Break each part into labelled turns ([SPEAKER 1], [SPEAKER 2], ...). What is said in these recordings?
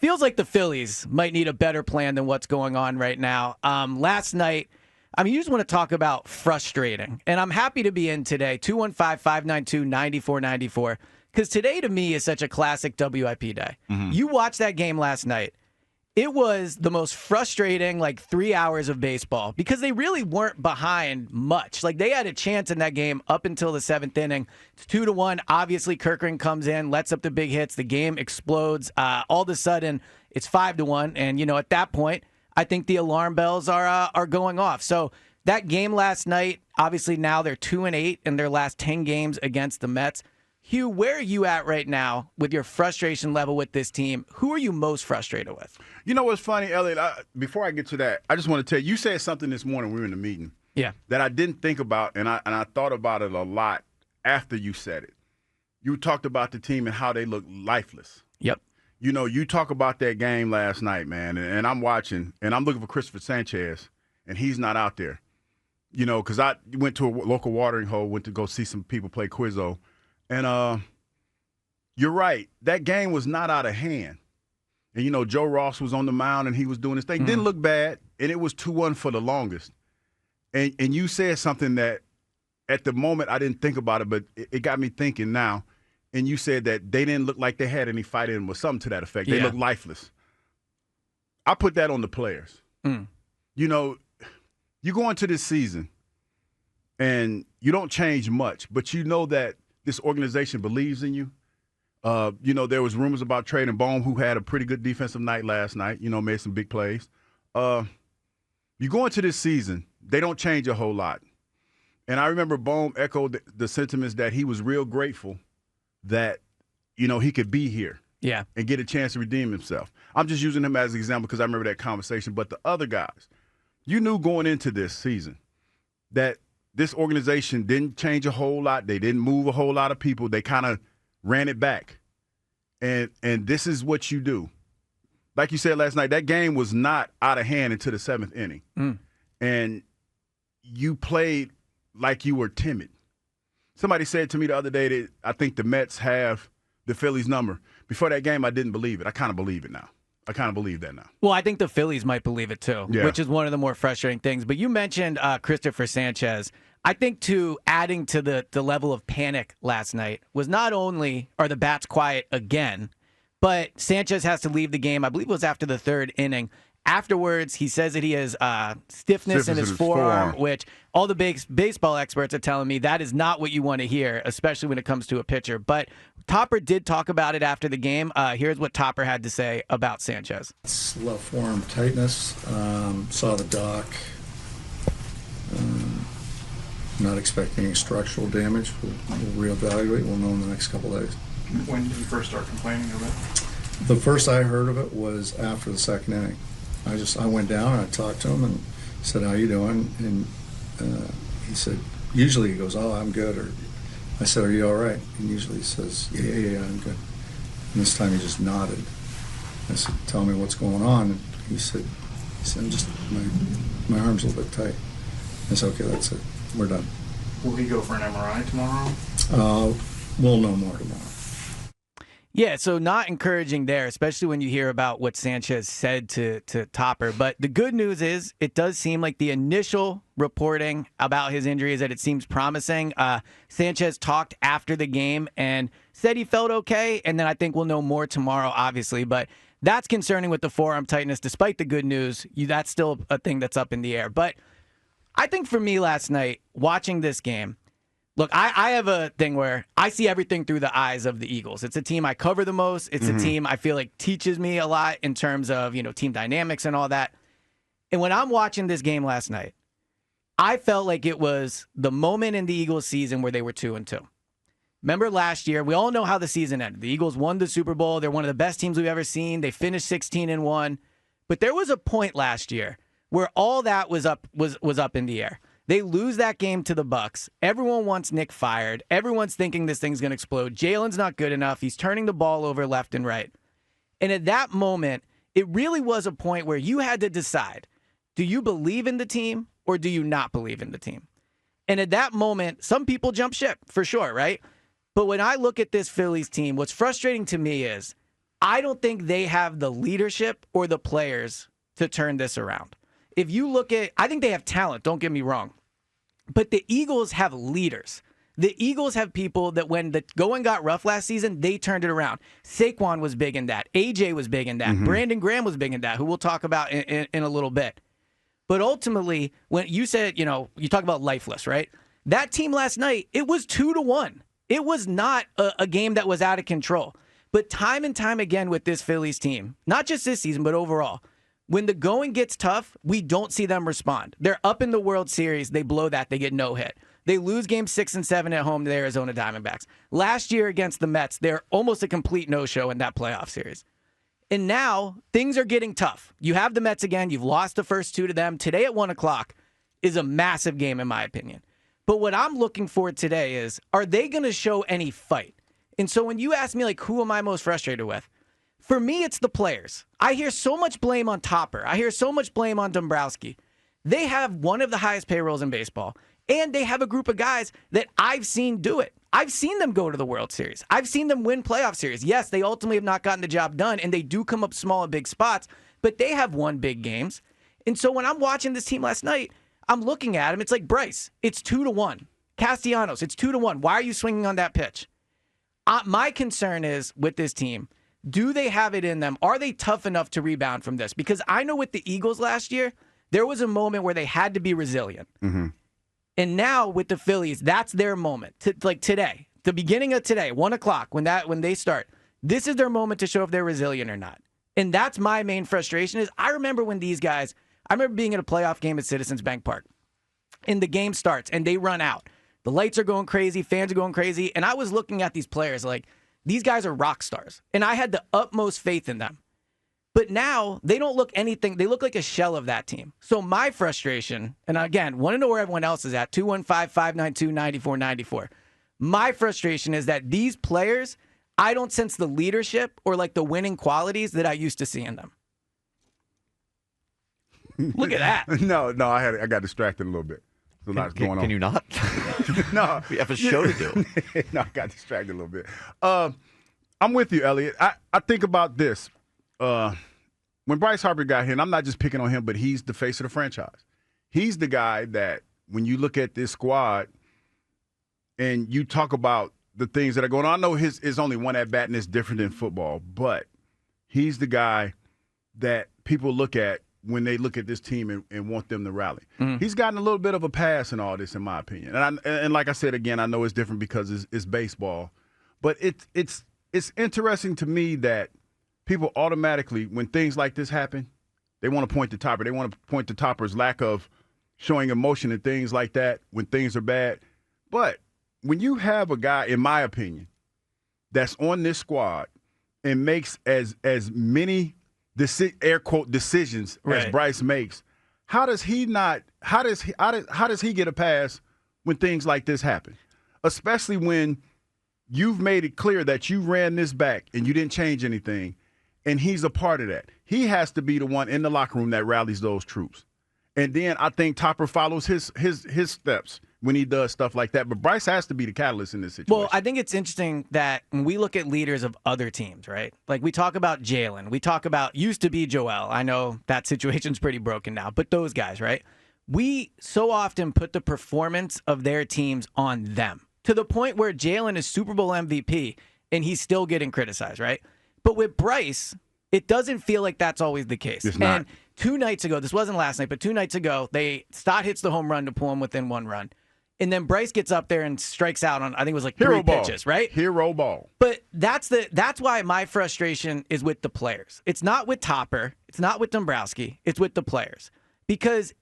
[SPEAKER 1] feels like the Phillies might need a better plan than what's going on right now. Last night, you just want to talk about frustrating. And I'm happy to be in today, 215-592-9494, because today to me is such a classic WIP day. Mm-hmm. You watched that game last night. It was the most frustrating, 3 hours of baseball because they really weren't behind much. They had a chance in that game up until the seventh inning. It's 2-1. Obviously, Kirkland comes in, lets up the big hits. The game explodes. All of a sudden, it's 5-1. And, at that point, I think the alarm bells are going off. So that game last night, obviously now they're 2-8 in their last 10 games against the Mets. Hugh, where are you at right now with your frustration level with this team? Who are you most frustrated with?
[SPEAKER 2] You know what's funny, Elliot? Before I get to that, I just want to tell you, you said something this morning when we were in the meeting that I didn't think about, and I thought about it a lot after you said it. You talked about the team and how they look lifeless.
[SPEAKER 1] Yep.
[SPEAKER 2] You talk about that game last night, man, and I'm watching, and I'm looking for Christopher Sanchez, and he's not out there. Because I went to a local watering hole, went to go see some people play Quizzo. And you're right. That game was not out of hand. And, Joe Ross was on the mound, and he was doing his thing. Didn't look bad, and it was 2-1 for the longest. And you said something that at the moment I didn't think about it, but it got me thinking now. And you said that they didn't look like they had any fight in them or something to that effect. They looked lifeless. I put that on the players. You go into this season, and you don't change much, but you know that this organization believes in you. There was rumors about trading Bohm, who had a pretty good defensive night last night, made some big plays. You go into this season, they don't change a whole lot. And I remember Bohm echoed the sentiments that he was real grateful that, he could be here and get a chance to redeem himself. I'm just using him as an example because I remember that conversation. But the other guys, you knew going into this season that this organization didn't change a whole lot. They didn't move a whole lot of people. They kind of ran it back. And this is what you do. Like you said last night, that game was not out of hand until the seventh inning. And you played like you were timid. Somebody said to me the other day that I think the Mets have the Phillies number. Before that game, I didn't believe it. I kind of believe it now. I kind of believe that now.
[SPEAKER 1] Well, I think the Phillies might believe it too, which is one of the more frustrating things. But you mentioned Christopher Sanchez. I think adding to the level of panic last night was not only are the bats quiet again, but Sanchez has to leave the game. I believe it was after the third inning. Afterwards, he says that he has stiffness in his forearm, which all the baseball experts are telling me that is not what you want to hear, especially when it comes to a pitcher. But Topper did talk about it after the game. Here's what Topper had to say about Sanchez.
[SPEAKER 3] It's left forearm tightness. Saw the doc. Not expecting any structural damage. We'll reevaluate. We'll know in the next couple of days.
[SPEAKER 4] When did you first start complaining of it?
[SPEAKER 3] The first I heard of it was after the second inning. I went down and I talked to him and said, "How you doing?" And he said, usually he goes, "Oh, I'm good." Or I said, "Are you all right?" And usually he says, Yeah, I'm good." And this time he just nodded. I said, "Tell me what's going on." And he said, "I'm just my arm's a little bit tight." I said, "Okay, that's it. We're done."
[SPEAKER 4] Will he go for an MRI tomorrow?
[SPEAKER 3] We'll know more tomorrow.
[SPEAKER 1] Yeah, so not encouraging there, especially when you hear about what Sanchez said to Topper. But the good news is it does seem like the initial reporting about his injury is that it seems promising. Sanchez talked after the game and said he felt okay, and then I think we'll know more tomorrow, obviously. But that's concerning with the forearm tightness. Despite the good news, that's still a thing that's up in the air. But I think for me last night, watching this game, look, I have a thing where I see everything through the eyes of the Eagles. It's a team I cover the most. It's a team I feel like teaches me a lot in terms of, team dynamics and all that. And when I'm watching this game last night, I felt like it was the moment in the Eagles season where they were 2-2. Remember last year, we all know how the season ended. The Eagles won the Super Bowl. They're one of the best teams we've ever seen. They finished 16-1. But there was a point last year where all that was up in the air. They lose that game to the Bucs. Everyone wants Nick fired. Everyone's thinking this thing's going to explode. Jalen's not good enough. He's turning the ball over left and right. And at that moment, it really was a point where you had to decide, do you believe in the team or do you not believe in the team? And at that moment, some people jump ship, for sure, right? But when I look at this Phillies team, what's frustrating to me is I don't think they have the leadership or the players to turn this around. If you look at, I think they have talent, don't get me wrong. But the Eagles have leaders. The Eagles have people that when the going got rough last season, they turned it around. Saquon was big in that. AJ was big in that. Brandon Graham was big in that, who we'll talk about in a little bit. But ultimately, when you said, you talk about lifeless, right? That team last night, it was 2-1. It was not a game that was out of control. But time and time again with this Phillies team, not just this season, but overall, when the going gets tough, we don't see them respond. They're up in the World Series. They blow that. They get no hit. They lose games 6 and 7 at home to the Arizona Diamondbacks. Last year against the Mets, they're almost a complete no-show in that playoff series. And now things are getting tough. You have the Mets again. You've lost the first 2 to them. Today at 1 o'clock is a massive game, in my opinion. But what I'm looking for today is, are they going to show any fight? And so when you ask me, who am I most frustrated with? For me, it's the players. I hear so much blame on Topper. I hear so much blame on Dombrowski. They have one of the highest payrolls in baseball, and they have a group of guys that I've seen do it. I've seen them go to the World Series. I've seen them win playoff series. Yes, they ultimately have not gotten the job done, and they do come up small in big spots, but they have won big games. And so when I'm watching this team last night, I'm looking at him. It's like, Bryce, it's 2-1. Castellanos, it's 2-1. Why are you swinging on that pitch? My concern is with this team, do they have it in them? Are they tough enough to rebound from this? Because I know with the Eagles last year, there was a moment where they had to be resilient. And now with the Phillies, that's their moment. Today, the beginning of today, 1 o'clock, when they start, this is their moment to show if they're resilient or not. And that's my main frustration is I remember when these guys, I remember being at a playoff game at Citizens Bank Park, and the game starts, and they run out. The lights are going crazy, fans are going crazy, and I was looking at these players like, these guys are rock stars, and I had the utmost faith in them. But now, they don't look anything. They look like a shell of that team. So my frustration, and again, want to know where everyone else is at, 215-592-9494. My frustration is that these players, I don't sense the leadership or the winning qualities that I used to see in them. Look at that.
[SPEAKER 2] No, I got distracted a little bit. There's a lot going on.
[SPEAKER 5] Can you not?
[SPEAKER 2] No.
[SPEAKER 5] We have a show to do.
[SPEAKER 2] No, I got distracted a little bit. I'm with you, Elliot. I think about this. When Bryce Harper got here, and I'm not just picking on him, but he's the face of the franchise. He's the guy that when you look at this squad and you talk about the things that are going on, I know his only one at bat and it's different than football, but he's the guy that people look at when they look at this team and want them to rally. He's gotten a little bit of a pass in all this, in my opinion. And like I said, again, I know it's different because it's baseball. But it's interesting to me that people automatically, when things like this happen, they want to point to Topper. They want to point to Topper's lack of showing emotion and things like that when things are bad. But when you have a guy, in my opinion, that's on this squad and makes as many air quote decisions as Bryce makes, how does he get a pass when things like this happen? Especially when you've made it clear that you ran this back and you didn't change anything, and he's a part of that. He has to be the one in the locker room that rallies those troops. And then I think Topper follows his steps when he does stuff like that. But Bryce has to be the catalyst in this situation.
[SPEAKER 1] Well, I think it's interesting that when we look at leaders of other teams, right? Like we talk about Jalen. We talk about used to be Joel. I know that situation's pretty broken now. But those guys, right? We so often put the performance of their teams on them to the point where Jalen is Super Bowl MVP and he's still getting criticized, right? But with Bryce, it doesn't feel like that's always the case.
[SPEAKER 2] It's not.
[SPEAKER 1] And 2 nights ago, this wasn't last night, but 2 nights ago, Stott hits the home run to pull him within 1 run. And then Bryce gets up there and strikes out on, I think it was
[SPEAKER 2] Hero
[SPEAKER 1] 3
[SPEAKER 2] ball.
[SPEAKER 1] pitches, right?
[SPEAKER 2] Hero ball.
[SPEAKER 1] But that's why my frustration is with the players. It's not with Topper. It's not with Dombrowski. It's with the players. Because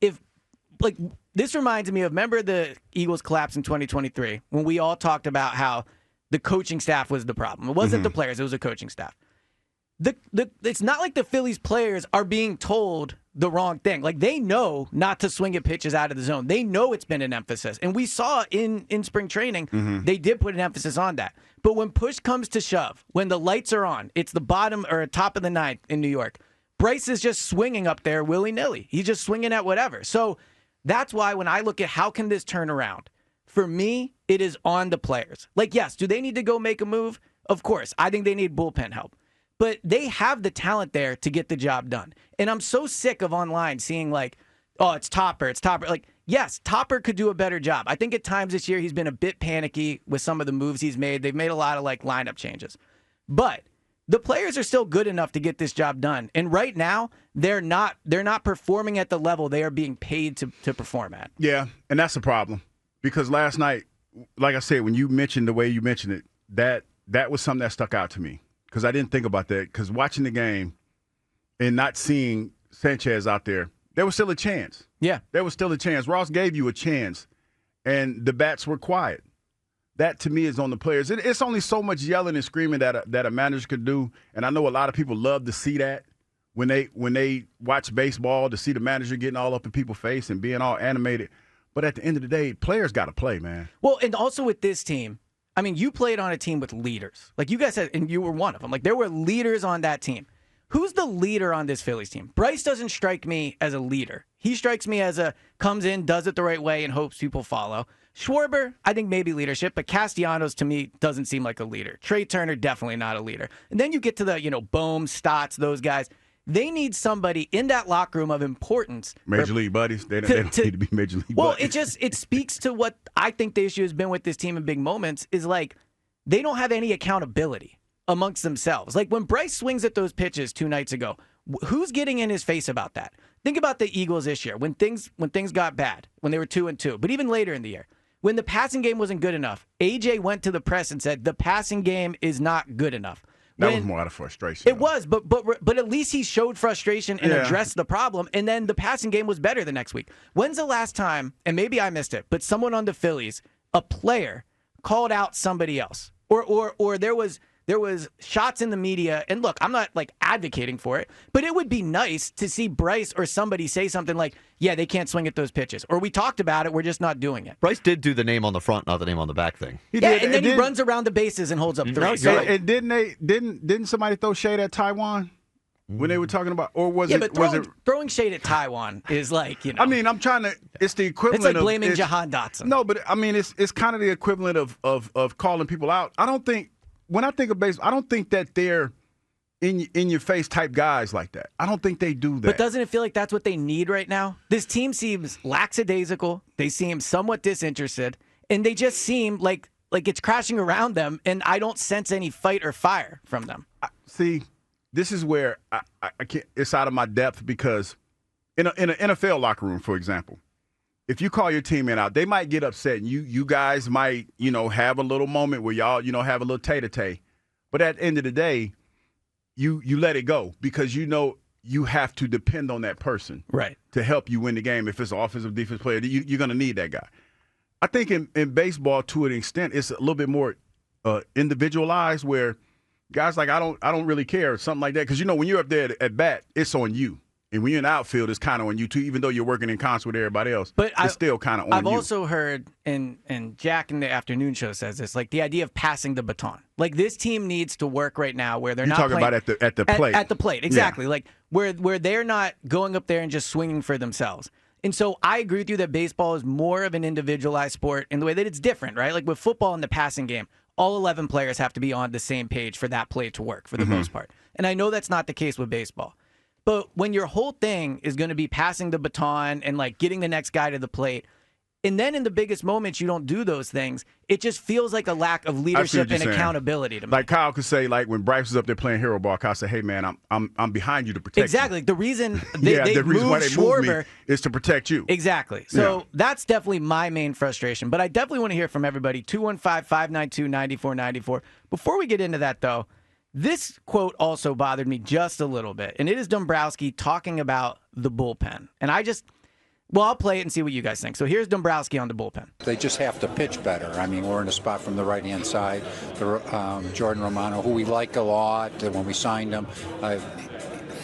[SPEAKER 1] this reminds me of, remember the Eagles collapse in 2023 when we all talked about how the coaching staff was the problem. It wasn't the players. It was the coaching staff. It's not like the Phillies players are being told the wrong thing. Like, they know not to swing at pitches out of the zone. They know it's been an emphasis. And we saw in spring training, they did put an emphasis on that. But when push comes to shove, when the lights are on, it's the bottom or top of the ninth in New York, Bryce is just swinging up there willy-nilly. He's just swinging at whatever. So that's why when I look at how can this turn around, for me, it is on the players. Like, yes, do they need to go make a move? Of course. I think they need bullpen help. but they have the talent there to get the job done. And I'm so sick of online seeing like, oh, it's Topper. Like, yes, Topper could do a better job. I think at times this year he's been a bit panicky with some of the moves he's made. They've made a lot of like lineup changes. But the players are still good enough to get this job done. And right now, they're not performing at the level they are being paid to perform at.
[SPEAKER 2] Yeah, and that's the problem. Because last night, like I said, when you mentioned the way you mentioned it, that was something that stuck out to me. Because I didn't think about that. Because watching the game and not seeing Sanchez out there, there was still a chance.
[SPEAKER 1] Yeah.
[SPEAKER 2] There was still a chance. Ross gave you a chance, and the bats were quiet. That, to me, is on the players. It's only so much yelling and screaming that a manager could do, and I know a lot of people love to see that when they watch baseball, to see the manager getting all up in people's face and being all animated. But at the end of the day, players got to play, man.
[SPEAKER 1] Well, and also with this team, I mean, you played on a team with leaders. Like you guys said, and you were one of them. Like there were leaders on that team. Who's the leader on this Phillies team? Bryce doesn't strike me as a leader. He strikes me as comes in, does it the right way, and hopes people follow. Schwarber, I think maybe leadership, but Castellanos to me doesn't seem like a leader. Trey Turner, definitely not a leader. And then you get to the, Bohm, Stotts, those guys. They need somebody in that locker room of importance.
[SPEAKER 2] Major league buddies. They don't need to be major league buddies.
[SPEAKER 1] Well, it speaks to what I think the issue has been with this team in big moments is like they don't have any accountability amongst themselves. Like when Bryce swings at those pitches 2 nights ago, who's getting in his face about that? Think about the Eagles this year when things got bad, when they were 2-2, but even later in the year. When the passing game wasn't good enough, AJ went to the press and said, the passing game is not good enough.
[SPEAKER 2] That was more out of frustration.
[SPEAKER 1] It was, but at least he showed frustration and addressed the problem, and then the passing game was better the next week. When's the last time, and maybe I missed it, but someone on the Phillies, a player, called out somebody else? Or there was shots in the media, and look, I'm not like advocating for it, but it would be nice to see Bryce or somebody say something like, yeah, they can't swing at those pitches. Or we talked about it, we're just not doing it.
[SPEAKER 5] Bryce did do the name on the front, not the name on the back thing.
[SPEAKER 1] He did, and then he runs around the bases and holds up 3.
[SPEAKER 2] And didn't somebody throw shade at Taiwan when they were talking about, or was it
[SPEAKER 1] throwing shade at Taiwan is like,
[SPEAKER 2] I mean, I'm trying to. It's the equivalent.
[SPEAKER 1] It's like blaming Jahan Dotson.
[SPEAKER 2] No, but I mean, it's kind of the equivalent of calling people out. I don't think. When I think of baseball, I don't think that they're in your face type guys like that. I don't think they do that.
[SPEAKER 1] But doesn't it feel like that's what they need right now? This team seems lackadaisical. They seem somewhat disinterested, and they just seem like it's crashing around them. And I don't sense any fight or fire from them.
[SPEAKER 2] See, this is where I can't. It's out of my depth because in an NFL locker room, for example, if you call your teammate out, they might get upset, and you guys might, have a little moment where y'all, have a little tay-to-tay. But at the end of the day, you let it go because you have to depend on that person to help you win the game. If it's an offensive defense player, you're going to need that guy. I think in baseball, to an extent, it's a little bit more individualized where guys like, I don't really care, or something like that. Because, when you're up there at bat, it's on you. And when you're in the outfield, it's kind of on you, too, even though you're working in concert with everybody else. But it's still kind of on you.
[SPEAKER 1] I've also heard, and Jack in the afternoon show says this, like the idea of passing the baton. Like this team needs to work right now where they're not
[SPEAKER 2] talking
[SPEAKER 1] playing,
[SPEAKER 2] about at the plate.
[SPEAKER 1] At the plate, exactly. Yeah. Like where they're not going up there and just swinging for themselves. And so I agree with you that baseball is more of an individualized sport in the way that it's different, right? Like with football and the passing game, all 11 players have to be on the same page for that play to work for the most part. And I know that's not the case with baseball. But when your whole thing is going to be passing the baton and like getting the next guy to the plate, and then in the biggest moments you don't do those things, it just feels like a lack of leadership and accountability to me.
[SPEAKER 2] Like Kyle could say, like when Bryce was up there playing hero ball, Kyle said, "Hey man, I'm behind you to protect you."
[SPEAKER 1] Exactly. The reason they
[SPEAKER 2] the reason why they
[SPEAKER 1] Schwarber
[SPEAKER 2] moved me is to protect you.
[SPEAKER 1] Exactly. So that's definitely my main frustration. But I definitely want to hear from everybody. 215-592-9494. Before we get into that though, this quote also bothered me just a little bit, and it is Dombrowski talking about the bullpen. And I'll play it and see what you guys think. So here's Dombrowski on the bullpen.
[SPEAKER 6] They just have to pitch better. I mean, we're in a spot from the right-hand side. Jordan Romano, who we like a lot when we signed him,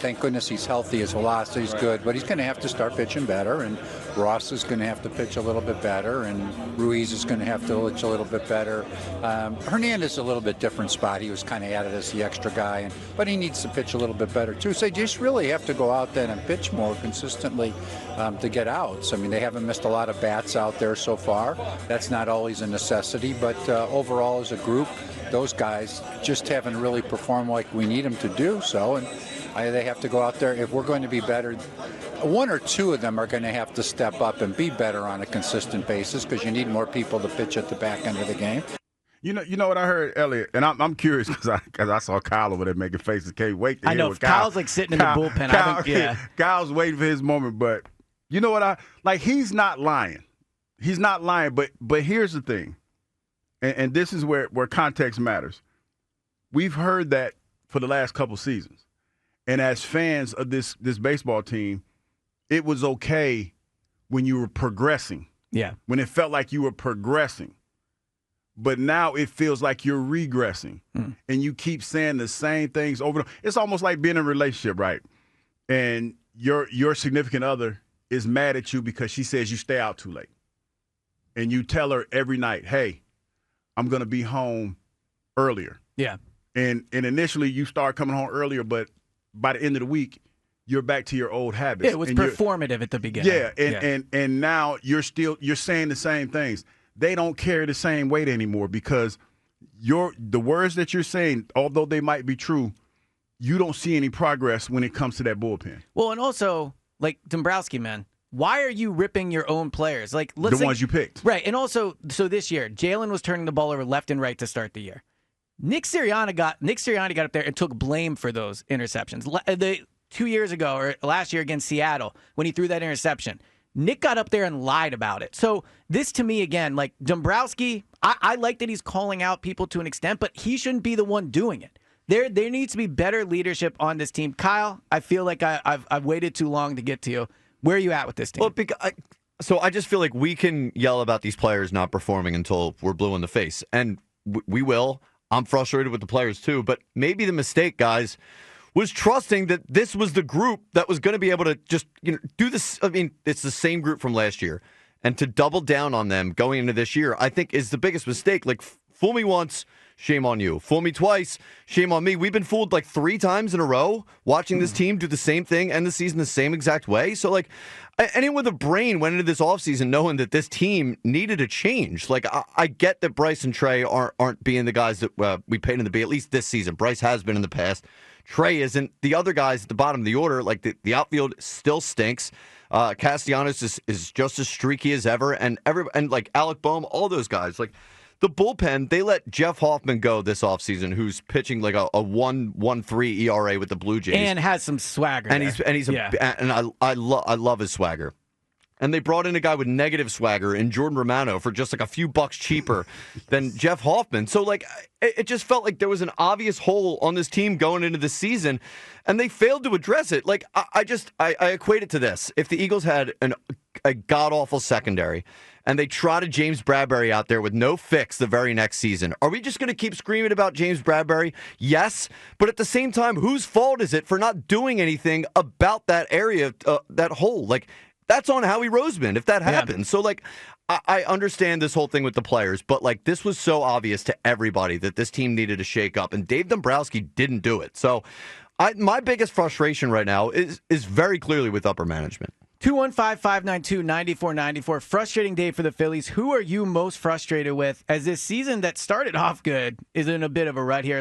[SPEAKER 6] Thank goodness he's healthy. His velocity's good, but he's going to have to start pitching better. And Ross is going to have to pitch a little bit better, and Ruiz is going to have to pitch a little bit better. Hernandez is a little bit different spot. He was kind of added as the extra guy, but he needs to pitch a little bit better too. So they just really have to go out there and pitch more consistently to get outs. I mean, they haven't missed a lot of bats out there so far. That's not always a necessity, but overall as a group, those guys just haven't really performed like we need them to do so, and they have to go out there. If we're going to be better, one or two of them are going to have to step up and be better on a consistent basis because you need more people to pitch at the back end of the game.
[SPEAKER 2] You know what I heard, Elliot, and I'm curious because I saw Kyle over there making faces. Can't wait to hear what
[SPEAKER 1] Kyle's like sitting in the bullpen.
[SPEAKER 2] Kyle's waiting for his moment, but you know what he's not lying. He's not lying, but here's the thing. And this is where context matters. We've heard that for the last couple seasons. And as fans of this baseball team, it was okay when you were progressing.
[SPEAKER 1] Yeah.
[SPEAKER 2] When it felt like you were progressing. But now it feels like you're regressing. And you keep saying the same things over and over. It's almost like being in a relationship, right? And your significant other is mad at you because she says you stay out too late. And you tell her every night, hey, I'm going to be home earlier.
[SPEAKER 1] Yeah.
[SPEAKER 2] And initially you start coming home earlier, but by the end of the week, you're back to your old habits.
[SPEAKER 1] Yeah, it was performative at the beginning.
[SPEAKER 2] Yeah, and now you're saying the same things. They don't carry the same weight anymore because the words that you're saying, although they might be true, you don't see any progress when it comes to that bullpen.
[SPEAKER 1] Well, and also, like Dombrowski, man, why are you ripping your own players? Like
[SPEAKER 2] the ones you picked.
[SPEAKER 1] Right, and also, so this year, Jalen was turning the ball over left and right to start the year. Nick Sirianni got up there and took blame for those interceptions. 2 years ago, or last year against Seattle, when he threw that interception, Nick got up there and lied about it. So this, to me, again, like Dombrowski, I like that he's calling out people to an extent, but he shouldn't be the one doing it. There needs to be better leadership on this team. Kyle, I feel like I've waited too long to get to you. Where are you at with this team?
[SPEAKER 5] Well, so I just feel like we can yell about these players not performing until we're blue in the face, and we will. I'm frustrated with the players too, but maybe the mistake, guys, was trusting that this was the group that was going to be able to just do this. I mean, it's the same group from last year, and to double down on them going into this year, I think is the biggest mistake. Like, fool me once, shame on you. Fool me twice, shame on me. We've been fooled like 3 times in a row watching this team do the same thing, end the season the same exact way. So, like, anyone with a brain went into this offseason knowing that this team needed a change. Like, I get that Bryce and Trey aren't being the guys that we paid them to be, at least this season. Bryce has been in the past. Trey isn't. The other guys at the bottom of the order, like the outfield still stinks. Castellanos is just as streaky as ever. And like Alec Boehm, all those guys. Like, the bullpen, they let Jeff Hoffman go this offseason, who's pitching like a 1.13 ERA with the Blue Jays.
[SPEAKER 1] And has some swagger.
[SPEAKER 5] I love his swagger. And they brought in a guy with negative swagger in Jordan Romano for just like a few bucks cheaper than Jeff Hoffman. So, like, it just felt like there was an obvious hole on this team going into the season, and they failed to address it. Like, I equate it to this. If the Eagles had a god-awful secondary and they trotted James Bradberry out there with no fix the very next season, are we just going to keep screaming about James Bradberry? Yes, but at the same time, whose fault is it for not doing anything about that area, that hole? Like, that's on Howie Roseman if that happens. Yeah. So, like, I understand this whole thing with the players, but, like, this was so obvious to everybody that this team needed to shake up, and Dave Dombrowski didn't do it. So, my biggest frustration right now is very clearly with upper management.
[SPEAKER 1] 215-592-9494. Frustrating day for the Phillies. Who are you most frustrated with as this season that started off good is in a bit of a rut here?